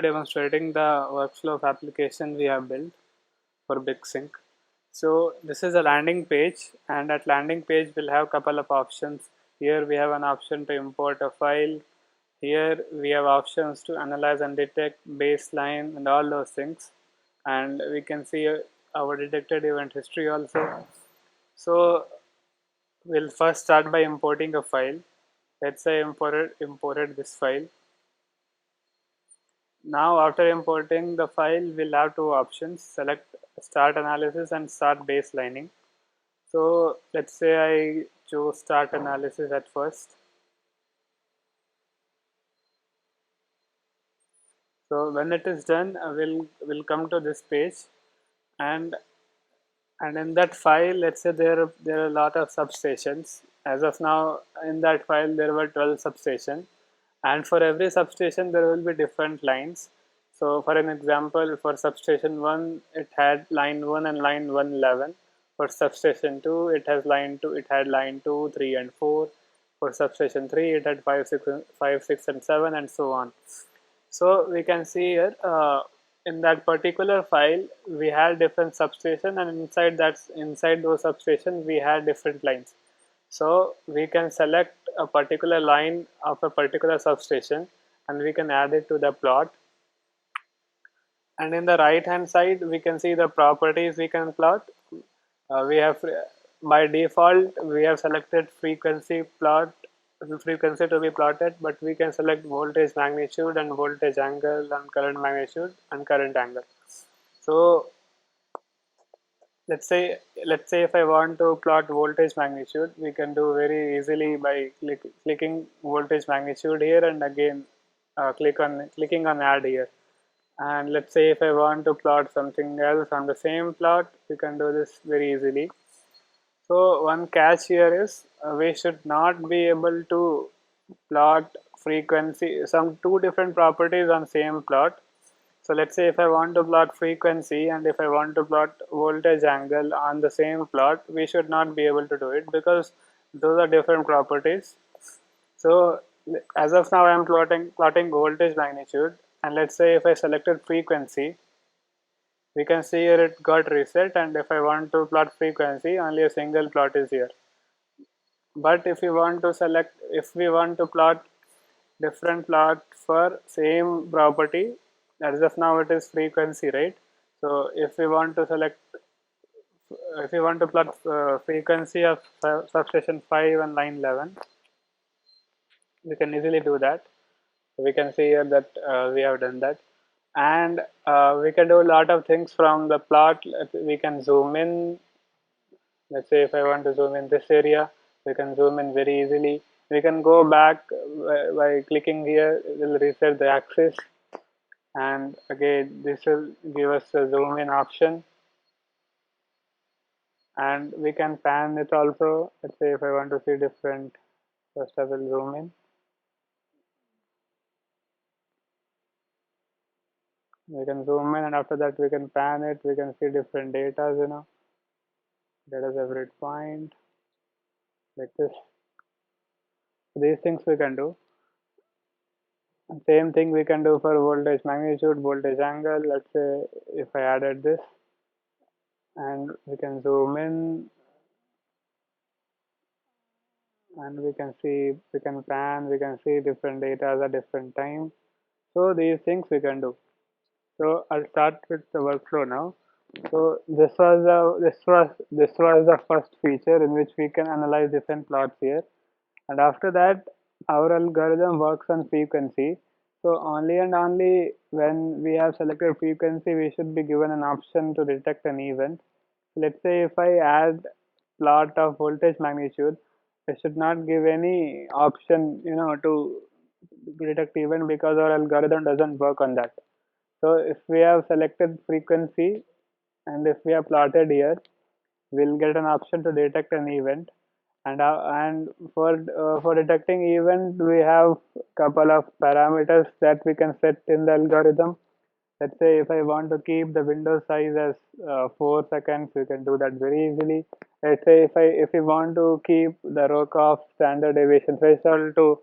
Demonstrating the workflow of application we have built for BigSync. So this is a landing page, and at landing page we'll have a couple of options. Here we have an option to import a file. Here we have options to analyze and detect baseline and all those things, and we can see our detected event history also. So we'll first start by importing a file. Let's say imported this file. Now after importing the file, we'll have two options: select start analysis and start baselining. So let's say I choose start analysis at first. So when it is done, we'll come to this page, and in that file, let's say there are a lot of substations. As of now, in that file there were 12 substations, and for every substation there will be different lines. So for an example, for substation 1 it had line 1 and line 111. For substation 2 it had line 2, 3 and 4. For substation 3 it had 5, 6 and 7, and so on. So we can see here, in that particular file we had different substation, and inside those substations we had different lines. So we can select a particular line of a particular substation and we can add it to the plot. And in the right hand side we can see the properties we can plot. We have, by default we have selected frequency to be plotted, but we can select voltage magnitude and voltage angle and current magnitude and current angle. So let's say if I want to plot voltage magnitude, we can do very easily by clicking voltage magnitude here, and again clicking on add here. And let's say if I want to plot something else on the same plot, we can do this very easily. So one catch here is, we should not be able to plot some two different properties on same plot. So let's say if I want to plot frequency and if I want to plot voltage angle on the same plot, we should not be able to do it because those are different properties. So as of now I am plotting voltage magnitude, and let's say if I selected frequency, we can see here it got reset, and if I want to plot frequency, only a single plot is here. But if we want to plot different plot for same property, as of now it is frequency, right? So if we want to plot frequency of substation 5 and line 11, we can easily do that. We can see here that we have done that, and we can do a lot of things from the plot. We can zoom in. Let's say if I want to zoom in this area, we can zoom in very easily. We can go back by clicking here. It will reset the axis, and again this will give us a zoom in option, and we can pan it also. Let's say if I want to see different, first I will zoom in. We can zoom in, and after that we can pan it. We can see different data, data separate point, like this. These things we can do. And same thing we can do for voltage magnitude, voltage angle. Let's say if I added this, and we can zoom in, and we can pan, we can see different data at different time. So these things we can do. So I'll start with the workflow now. So this was the first feature in which we can analyze different plots here, and after that our algorithm works on frequency. So only and only when we have selected frequency, we should be given an option to detect an event. Let's say if I add plot of voltage magnitude, I should not give any option, to detect event, because our algorithm doesn't work on that. So if we have selected frequency and if we have plotted here, we'll get an option to detect an event. And for detecting event, we have couple of parameters that we can set in the algorithm. Let's say if I want to keep the window size as 4 seconds, we can do that very easily. Let's say if we want to keep the Rokoff standard deviation threshold to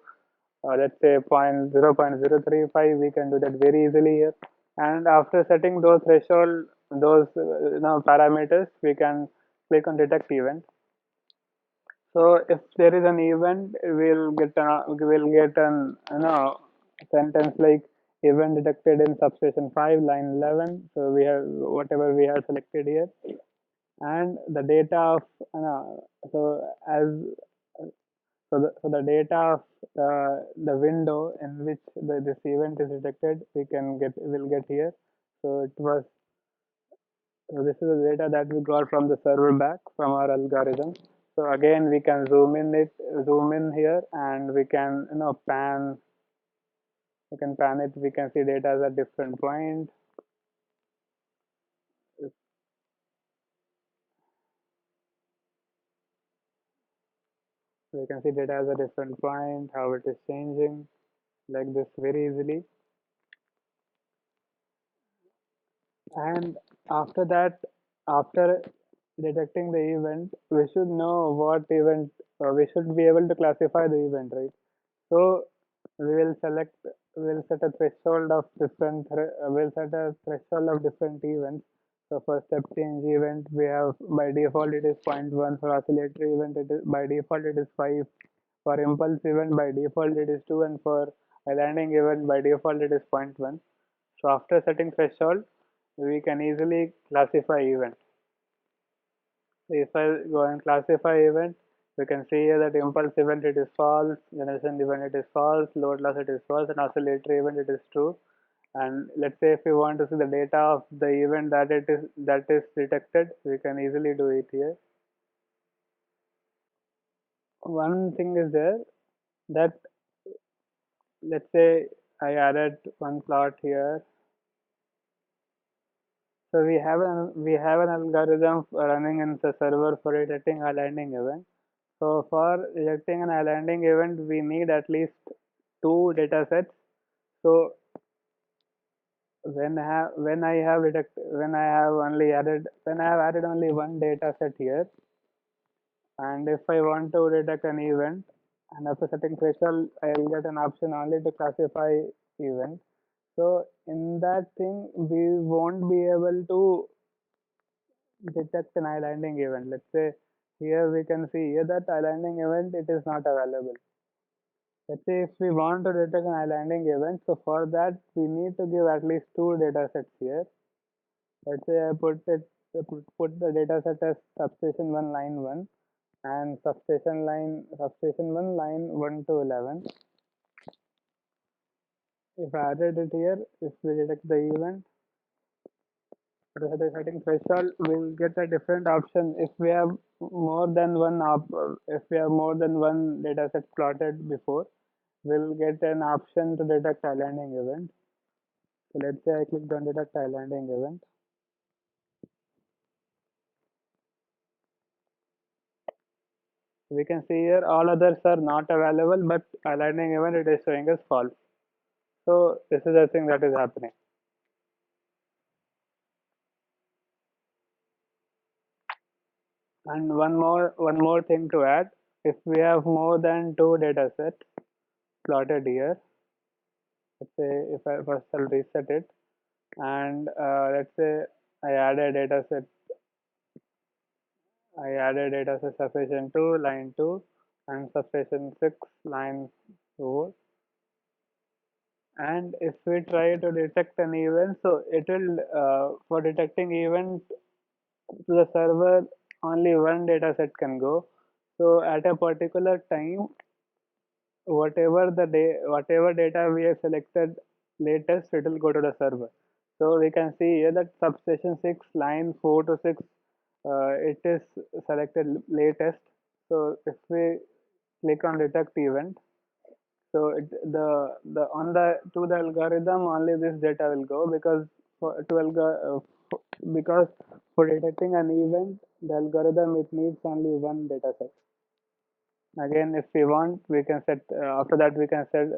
let's say 0.035, we can do that very easily here. And after setting those threshold, those parameters, we can click on detect event. So if there is an event, we'll get an sentence like event detected in substation 5, line 11. So we have whatever we have selected here, and the data of so as so the data of the window in which this event is detected, will get here. So it was so this is the data that we got from the server back from our algorithm. So again, we can zoom in here, and we can pan. We can pan it. We can see data at different point. We can see data as a different point, how it is changing like this very easily. And after that, after detecting the event, we should know what event, we should be able to classify the event, right? So we will select, we'll set a threshold of different, we'll set a threshold of different events. So for step change event, we have by default it is zero point 0.1. For oscillatory event, it is by default it is 5. For impulse event, by default it is 2, and for a landing event, by default it is zero point 0.1. So after setting threshold, we can easily classify event. If I go and classify event, we can see here that impulse event it is false, generation event it is false, load loss it is false, and oscillatory event it is true. And let's say if we want to see the data of the event that is detected, we can easily do it here. One thing is there that, let's say I added one plot here. So we have an algorithm running in the server for detecting a landing event. So for detecting an landing event, we need at least two data sets. So when I have added only one data set here, and if I want to detect an event, and after setting threshold, I'll get an option only to classify event. So in that thing, we won't be able to detect an islanding event. Let's say here we can see here that islanding event it is not available. Let's say if we want to detect an islanding event, so for that we need to give at least two data sets here. Let's say I put the data set as substation 1 line 1 and substation 1 line 1 to 11. If I added it here, if we detect the event, for the setting threshold, we'll get a different option. If we have more than one data set plotted before, we'll get an option to detect islanding event. So let's say I clicked on detect islanding event. We can see here all others are not available, but islanding event it is showing as false. So this is the thing that is happening. And one more thing to add, if we have more than two data sets plotted here, let's say if I first I'll reset it, and let's say I add a data set sufficient 2 line 2 and sufficient 6 line 4, and if we try to detect an event, so it will for detecting event to the server only one data set can go. So at a particular time, whatever data we have selected latest, it will go to the server. So we can see here that substation 6 line 4 to 6, it is selected latest. So if we click on detect event, so the on the to the algorithm only this data will go, because because for detecting an event, the algorithm it needs only one data set. Again, if we want, we can set after that we can set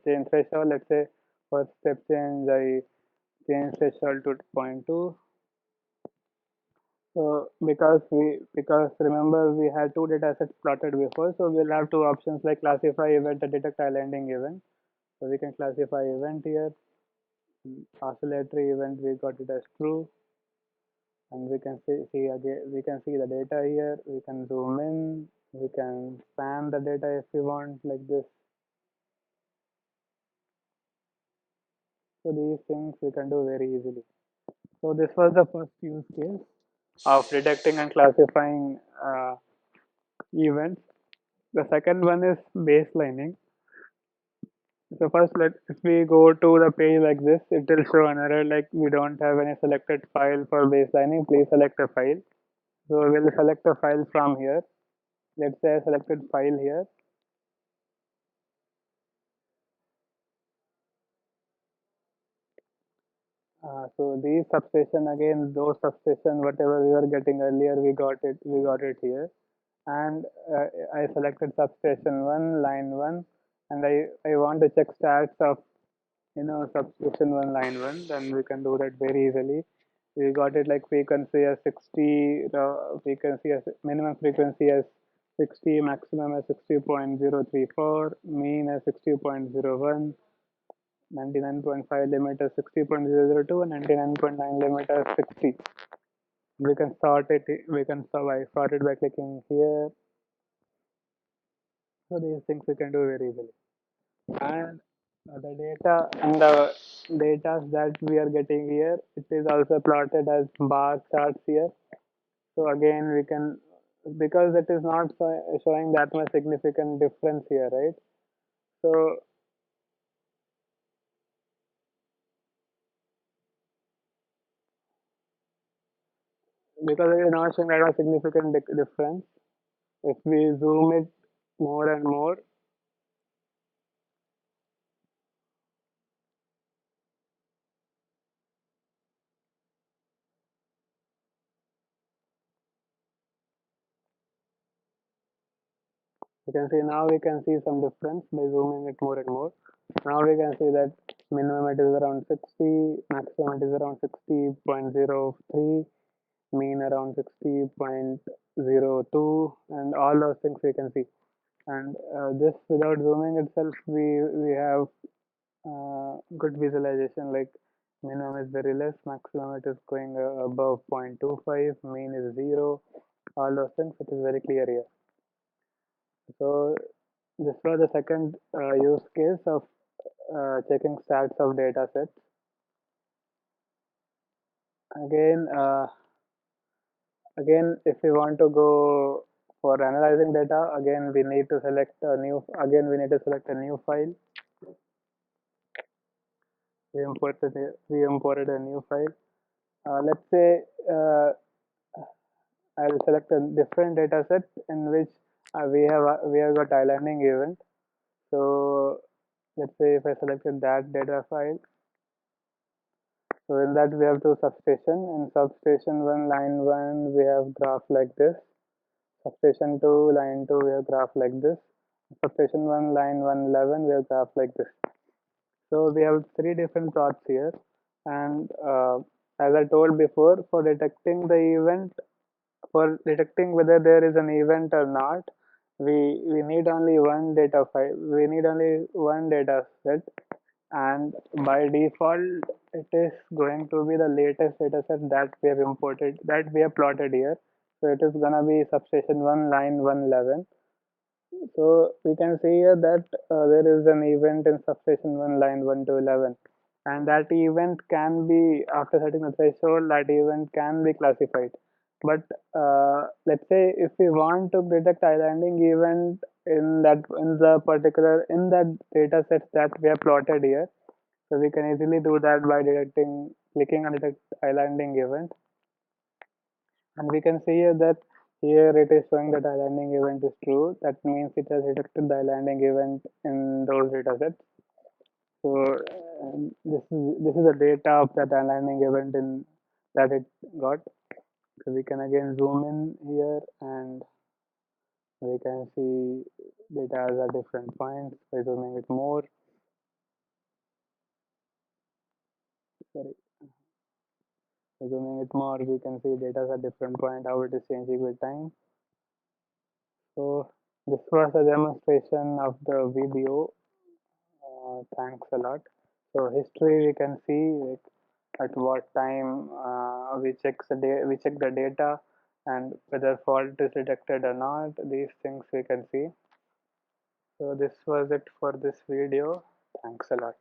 change threshold. Let's say for step change I change threshold to 0.2. So because remember we had two data sets plotted before, so we'll have two options like classify event and detect islanding event. So we can classify event here. Oscillatory event we got it as true, and we can see again we can see the data here. We can zoom in. We can span the data if we want like this. So these things we can do very easily. So this was the first use case of detecting and classifying events. The second one is baselining. So first, if we go to the page like this, it will show an error like we don't have any selected file for baselining. Please select a file. So we'll select a file from here. Let's say I selected file here. So these substation again, those substation, whatever we were getting earlier, we got it. We got it here, and I selected substation one, line one, and I want to check stats of substation one, line one. Then we can do that very easily. We got it like frequency as 60, frequency as minimum frequency as 60, maximum as 60.034, mean as 60.01, 99.5 limit as 60.002, and 99.9 limit as 60. We can sort it. We can sort it by clicking here. So these things we can do very easily. And the data and the data that we are getting here, it is also plotted as bar charts here. So again, we can, because it is not showing that much significant difference here, right? So because it is not showing that much significant difference, if we zoom it more and more, you can see now we can see some difference by zooming it more and more. Now we can see that minimum it is around 60, maximum it is around 60.03, mean around 60.02, and all those things we can see. And this without zooming itself, we have good visualization like minimum is very less, maximum it is going above 0.25, mean is 0, all those things it is very clear here. So this was the second use case of checking stats of data sets. Again, if we want to go for analyzing data, again we need to select a new. Again, we need to select a new file. We imported a new file. Let's say I'll select a different data set in which we have got islanding event. So let's say if I selected that data file, so in that we have two substation. In substation one, line one, we have graph like this. Substation two, line two, we have graph like this. Substation one, line 111, we have graph like this. So we have three different plots here, and as I told before, for detecting whether there is an event or not, we need only one data file. We need only one data set, and by default, it is going to be the latest data set that we have imported, that we have plotted here. So it is gonna be substation one, line 111. So we can see here that there is an event in substation 1, line 1 to 11, and that event can be, after setting the threshold, that event can be classified. But let's say if we want to detect islanding event in that data set that we have plotted here, so we can easily do that by clicking on detect islanding event, and we can see here that here it is showing that the landing event is true. That means it has detected the landing event in those data sets. So this is the data of that landing event in that it got. So we can again zoom in here, and we can see data at different points by zooming it more. Sorry. Zooming it more, we can see data at different point, how it is changing with time. So this was a demonstration of the video. Thanks a lot. So history we can see like at what time we check the data and whether fault is detected or not. These things we can see. So this was it for this video. Thanks a lot.